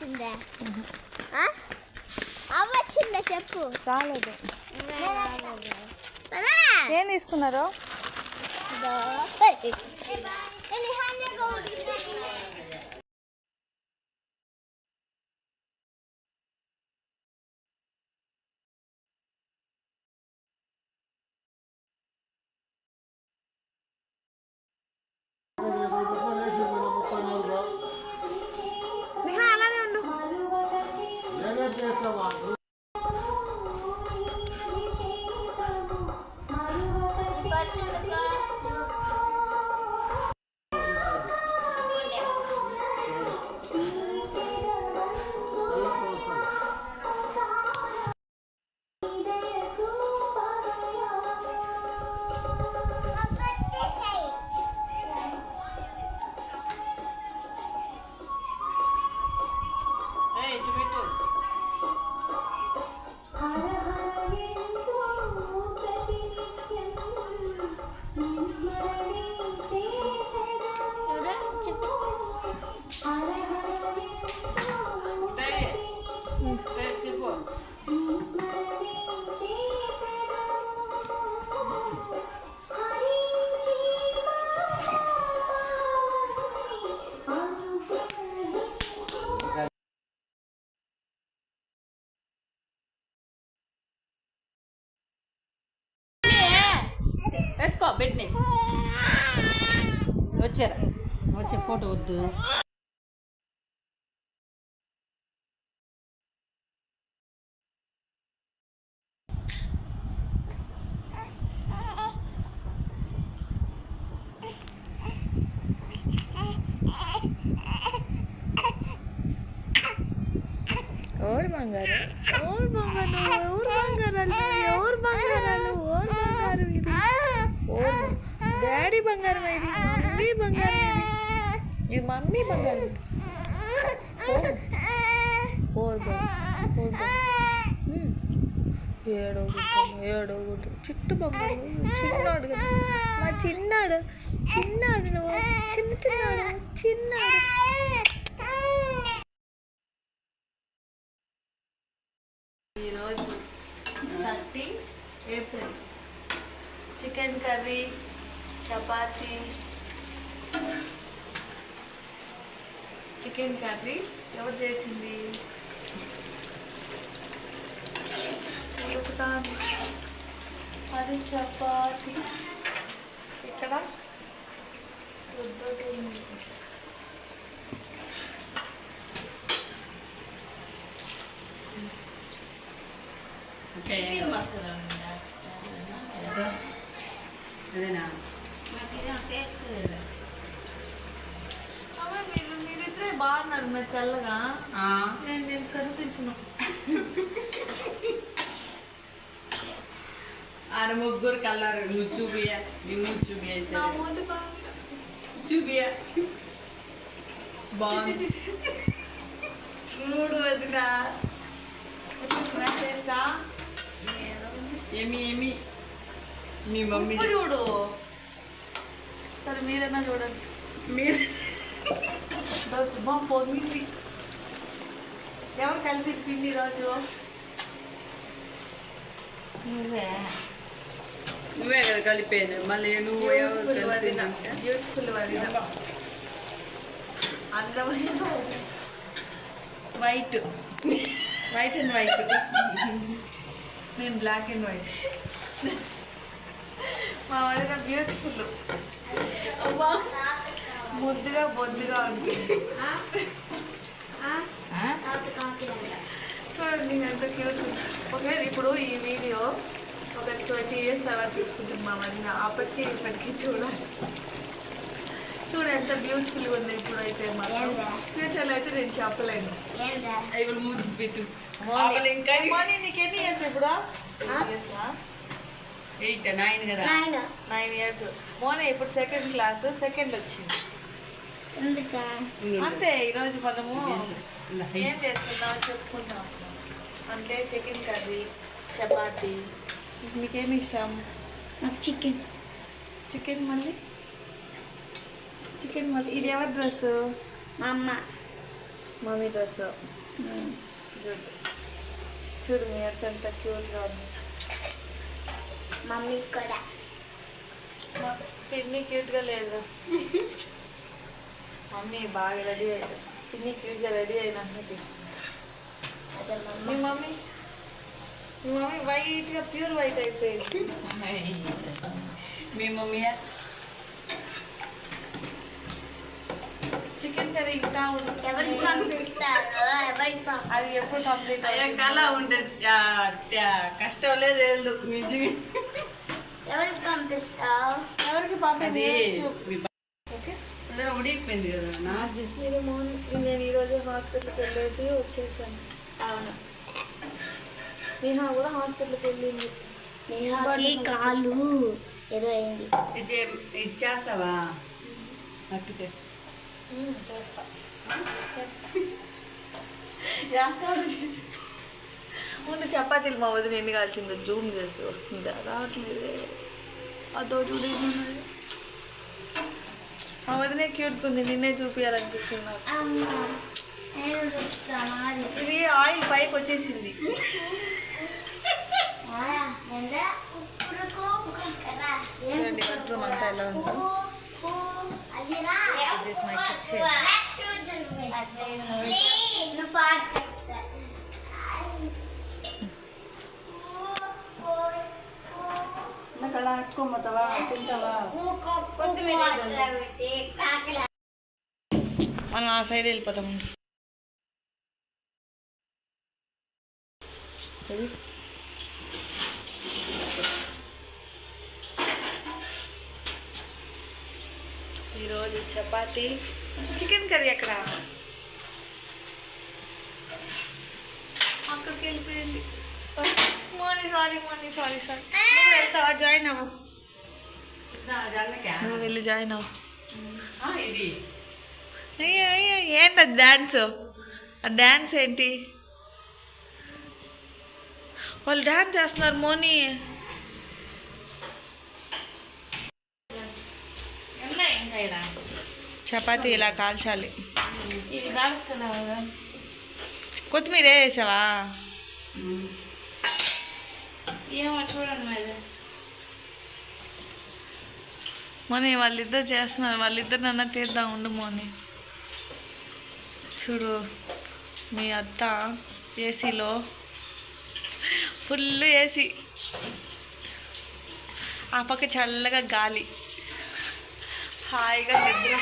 వచ్చిందా అవ్వచ్చిందా చెప్పు. రాలేదు. ఏం తీసుకున్నారు? అలానే ఉండు. ఎత్తుకో పెట్టిన వచ్చారా వచ్చే ఫోటో వద్దు. ఎవరు బంగారు? ఎవరు బంగారు? ఎవరు బంగారాలు? ఎవరు బంగారాలు? ఎవరు బంగారు? ఇది డాడీ బంగారం, ఇది మమ్మీ బంగారం, ఇది మమ్మీ బంగారం. ఏడవద్దు చిట్టు బంగారు. చిన్నాడు కదా మా చిన్నాడు. చిన్నాడు నువ్వు చిన్నాడు చిన్నాడు. ఈరోజు 30 April. Chicken curry, chapati. Chicken curry ఎవరు చేసింది? ఉడుకుతాను. అది చపాతీ. ఇక్కడ రుద్దుతుంది. మీరిద్దరే బాగున్నారు. మీరు తెల్లగా, నేను కనిపించను. ఆడ ముగ్గురు కలర్ నువ్వు చూపియా, నువ్వు చూపియా, చూపియా బాగుంది. చూడు వదినా ఏమి ఏమి మీ మమ్మీ చూడు. సరే మీరైనా చూడండి. మీరు పొంగింది. ఎవరు కలిపి పిండి రోజు? నువ్వే కదా కలిపేది. మళ్ళీ నువ్వు బ్యూటిఫుల్ వదిన, అందమైన వైట్ వైట్ అండ్ వైట్. నేను బ్లాక్ అండ్ వైట్. మా వదిన బ్యూటిఫుల్. ముద్దుగా బొద్దుగా ఉంటుంది. చూడండి ఎంత క్యూట్. ఒకవేళ ఇప్పుడు ఈ వీడియో ఒక 20 years తర్వాత చూసుకుంటుంది మా వదిన. అప్పటికి ఇప్పటికీ చూడాలి. చూడు ఎంత బ్యూటిఫుల్గా ఉంది. ఇప్పుడు అయితే మాత్రం ఫ్యూచర్లో అయితే నేను చెప్పలేను. ఇప్పుడు ముద్దు పెట్టు. మోనీ నీకు ఎన్ని ఇయర్స్ ఇప్పుడు? 8 9 కదా. 9 years. మోనీ ఇప్పుడు 2nd class, 2nd వచ్చింది అంతే. ఈరోజు మనము ఏం చేస్తున్నాం చెప్పుకుంటాం. అంటే చికెన్ కర్రీ, చపాతీ. మీకేమి ఇష్టం? నాకు చికెన్. చికెన్ మళ్ళీ చికెన్ మళ్ళీ. ఇది ఎవరి డ్రెస్సు? మా అమ్మ. Mummy dress good. చూడు మీ అత్త ఎంత క్యూట్గా ఉంది. మమ్మీ కూడా పిన్ని క్యూట్గా లేదు. మమ్మీ బాగా రెడీ అయ్యారు. పిన్ని క్యూట్గా రెడీ అయినాక తీసుకుంటా. అదే మీ మమ్మీ వైట్గా ప్యూర్ వైట్ అయిపోయింది. మీ మమ్మీ చికెన్ కర్రీ ఇంకా ఎవరికి పంపిస్తారు? అది ఎప్పుడు కంప్లీట్ అయ్యాక అలా ఉండే కష్టం లేదు ఎవరికి పంపిస్తావు? ఎవరికి అది పంపింది? ఓకే అందరూ ఉడికిపోయింది కదా నాకు చేసి ఇది మార్నింగ్ నేను ఈరోజు హాస్పిటల్కి వెళ్ళేసి వచ్చేసాను. అవును, నేహా కూడా హాస్పిటల్కి వెళ్ళింది. నేహాకి కాలు ఏదో అయింది. ఇది చేస్తావా అక్కితే చేస్తా ముందు చపాతీలు మా వదిన ఎన్ని కాల్చిందో జూమ్ చేసి వస్తుందా రావట్లేదే. అదో చూడు మా వదినే క్యూట్ ఉంది. నిన్నే చూపించాలనిపిస్తుంది నాకు. అమ్మా, నేను చూస్తాను. అది ఇది ఆయిల్ పైకి వచ్చేసింది. చూడండి బెడ్రూమ్ అంతా ఎలా ఉందో. This is my kitchen. నాకు అలా ఎత్తుకోపోతావా తింటావా మనం ఆ సైడ్ వెళ్ళిపోతాం. ఈరోజు చపాతి చికెన్ కర్రీ ఎక్కడ అక్కడికి వెళ్ళిపోయింది. సారీ నువ్వు వెళ్తావా? జాయిన్ అవ్వు. నువ్వు వెళ్ళి జాయిన్ అవ్వు. ఇది ఏంటి అది డ్యాన్స్? ఆ డ్యాన్స్ ఏంటి? వాళ్ళు డ్యాన్స్ చేస్తున్నారు. మోని చపాతీ ఇలా కాల్చాలి. ఇది కాలుస్తున్నావు. కొత్తిమీర వేసావా? ఏమో చూడండి మరి. మోని వాళ్ళిద్దరు చేస్తున్నారు. వాళ్ళిద్దరు నన్ను తీద్దాం ఉండు మోని. చూడు మీ అత్త ఏసీలో ఫుల్ ఏసీ, ఆ పక్క చల్లగా గాలి, హాయిగా నిద్ర.